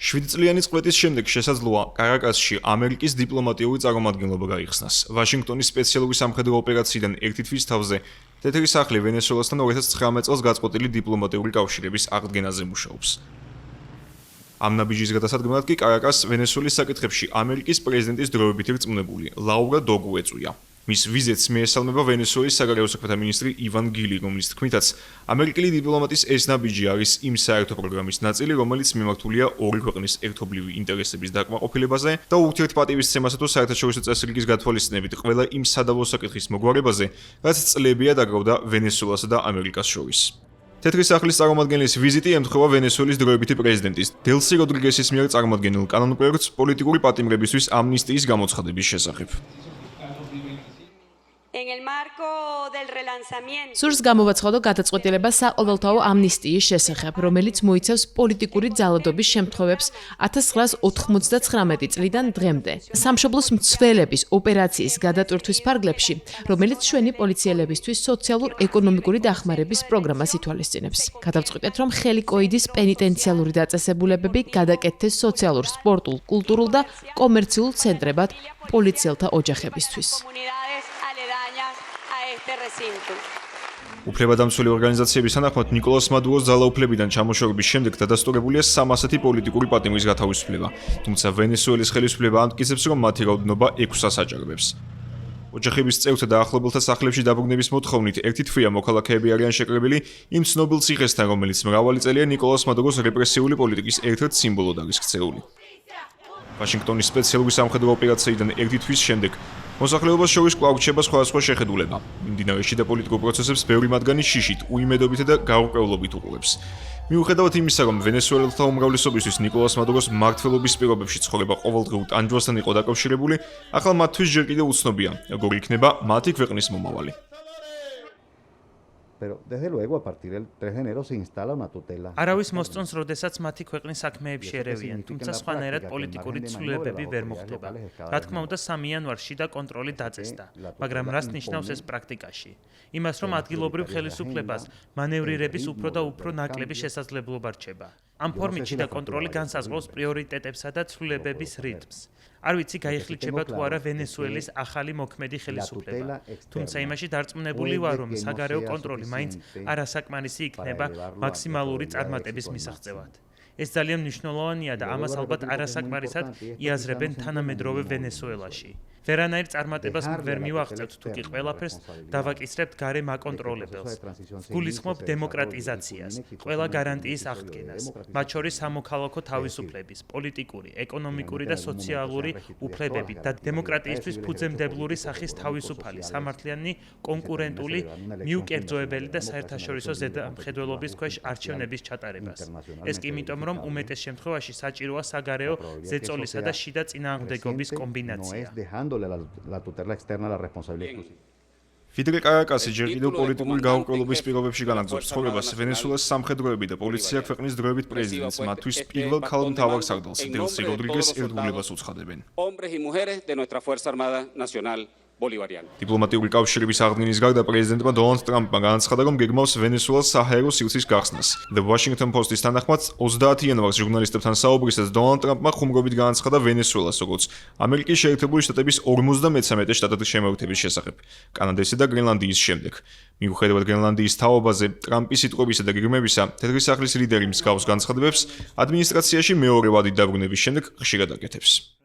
7 წლიანი წყვეტის შემდეგ შესაძლოა კარაკასში ამერიკის დიპლომატიური წარმომადგენლობა გაიხსნას. ვაშინგტონის სპეციალური სამხედრო ოპერაციიდან ერთი თვის თავზე თეთრი სახლი ვენესუელასთან 2019 წელს გაწყვეტილი დიპლომატიური კავშირების აღდგენაზე მუშაობს. ამ ნაბიჯის გადასადგმად კი კარაკას ვენესუელის საკითხებში ამერიკის პრეზიდენტის დროებით რწმუნებული ლაურა დოგუ ეწვია. მის ვიზიტს მიესალმება ვენესუელის საგარეო საქმეთა მინისტრი ივან გილი, რომლის თქმითაც ამერიკელი დიპლომატის ეს ნაბიჯი არის იმ საერთო პროგრამის ნაწილი, რომელიც მიმართულია ორი ქვეყნის ერთობლივი ინტერესების დაკმაყოფილებაზე და ურთიერთპატივისცემასა თუ საერთაშორისო წესრიგის გათვალისწინებით ყველა იმ სადავო საკითხის მოგვარებაზე, რაც წლებია დაგროვდა ვენესუელასა და ამერიკას შორის. თეთრი სახლის წარმომადგენლის ვიზიტი ემთხვევა ვენესუელის დროებითი პრეზიდენტის დელსი როდრიგესის მიერ წარმოქმნილ კანონპროექტს პოლიტიკური პატიმრებისთვის ამნისტიის გამოცხადების შესახებ. სურს გამოვაცხადო გადაწყვეტილება საყოველთაო ამნისტიის შესახებ, რომელიც მოიცავს პოლიტიკური ძალადობის შემთხვევებს 1999 წლიდან დღემდე. სამშობლოს მცველების ოპერაციის გადატვირთვის ფარგლებში, რომელიც ჩვენი პოლიციელებისთვის სოციალურ-ეკონომიკური დახმარების პროგრამას ითვალისწინებს. გადავწყვიტეთ, რომ ხელიკოიდის პენიტენციალური დაწესებულებები გადაკეთდეს სოციალურ, სპორტულ, კულტურულ და კომერციულ ცენტრებად პოლიციელთა ოჯახებისთვის. უფლებადამცველი ორგანიზაციების თანახმად ნიკოლას მადუროს ძალაუფლებიდან ჩამოშორების შემდეგ დადასტურებულია 300 პოლიტიკური პატიმრის გათავისუფლება, თუმცა ვენესუელის ხელისუფლება ამტკიცებს, რომ მათი რაოდენობა 600-ს აჭარბებს. ოჯახების წევრთა და ახლობელთა სახლებში დაბრუნების მოთხოვნით ერთი თვეა მოქალაქეები არიან შეკრებილი იმ ცნობილ ციხესთან, რომელიც მრავალი წელია ნიკოლას მადუროს რეპრესიული პოლიტიკის ერთ-ერთ სიმბოლოდ არის ქცეული. ვაშინგტონის სპეციალური სამხედრო ოპერაციიდან ერთი თვის შემდეგ მოსახლეობას შორის კვლავ რჩება სხვადასხვა შეხედულება. მიმდინარეში და პოლიტიკურ პროცესებს ბევრი მათგანი შიშით, უიმედობით და გაურკვევლობით უყურებს. მიუხედავად იმისა, რომ ვენესუელელთა უმრავლესობისთვის ნიკოლას მადუროს მმართველობის პირობებში ცხოვრება ყოველდღიურ ტანჯვასთან იყო დაკავშირებული, ახლა მათთვის ჯერ კიდევ უცნობია, როგორ იქნება მათი ქვეყნის მომავალი. არავის მოსწონს, როდესაც მათი ქვეყნის საქმეებში ერევიან, თუმცა სხვანაირად პოლიტიკური ცვლილებები ვერ მოხდება. რა თქმა უნდა, 3 იანვარში და კონტროლი დაწესდა, მაგრამ რას ნიშნავს ეს პრაქტიკაში? იმას, რომ ადგილობრივ ხელისუფლებას მანევრირების უფრო და უფრო ნაკლები შესაძლებლობა რჩება. ამ ფორმით შიდა კონტროლი განსაზღვრავს პრიორიტეტებსა და ცვლილებების რიტმს. არ ვიცი, გაიხლიჩება თუ არა ვენესუელის ახალი მოქმედი ხელისუფლება. თუმცა იმაში დარწმუნებული ვარ, რომ საგარეო კონტროლი მაინც არასაკმარისი იქნება მაქსიმალური წარმატების მისაღწევად. ეს ძალიან მნიშვნელოვანია და ამას ალბათ არასაკმარისად იაზრებენ თანამედროვე ვენესუელაში. ვერანაირ წარმატებას ვერ მივაღწევთ, თუკი ყველაფერს დავაკისრებთ გარე მაკონტროლებელს. გულისხმობ დემოკრატიზაციას, ყველა გარანტიის აღდგენას, მათ შორის სამოქალაქო თავისუფლების, პოლიტიკური, ეკონომიკური და სოციალური უფლებები და დემოკრატიისთვის ფუძემდებლური სახის თავისუფალი, სამართლიანი, კონკურენტული, მიუკერძოებელი და საერთაშორისო ზედამხედველობის ქვეშ არჩევნების ჩატარებას. ეს კი იმიტომ, რომ უმეტეს შემთხვევაში საჭიროა საგარეო ზეწოლისა და შიდა წინააღმდეგობის კომბინაცია. ფიდელ კარაკასი ჯერ კიდევ პოლიტიკური გაურკვევლობის პირობებში განაგრძობს ცხოვრებას. ვენესუელას სამხედროები და პოლიცია ქვეყნის დროებით პრეზიდენტს მათთვის პირველ ქალ მთავარ სარდალს დელსი როდრიგეს ერთგულებას უცხადებენ. დიპლომატიური კავშირების აღდგენის გარდა პრეზიდენტმა დონალდ ტრამპმა განაცხადა, რომ გეგმავს ვენესუელას საჰაერო სივრცის გახსნას. The Washington Post-ის თანახმად 30 იანვარს ჟურნალისტებთან საუბრისას დონალდ ტრამპმა ხუმრობით განაცხადა ვენესუელას, როგორც ამერიკის შეერთებული შტატების 53 შტატად შემოერთების შესახებ, კანადისა და გრენლანდიის შემდეგ. მიუხედავად გრენლანდიის თაობაზე, ტრამპის სიტყვებისა და გეგმებისა, თეთრი სახლის ლიდერი მსგავს განცხადებებს ადმინისტრაციაში მეორე ვადით დაბრუნების შემდეგ ხშირად აკეთებს.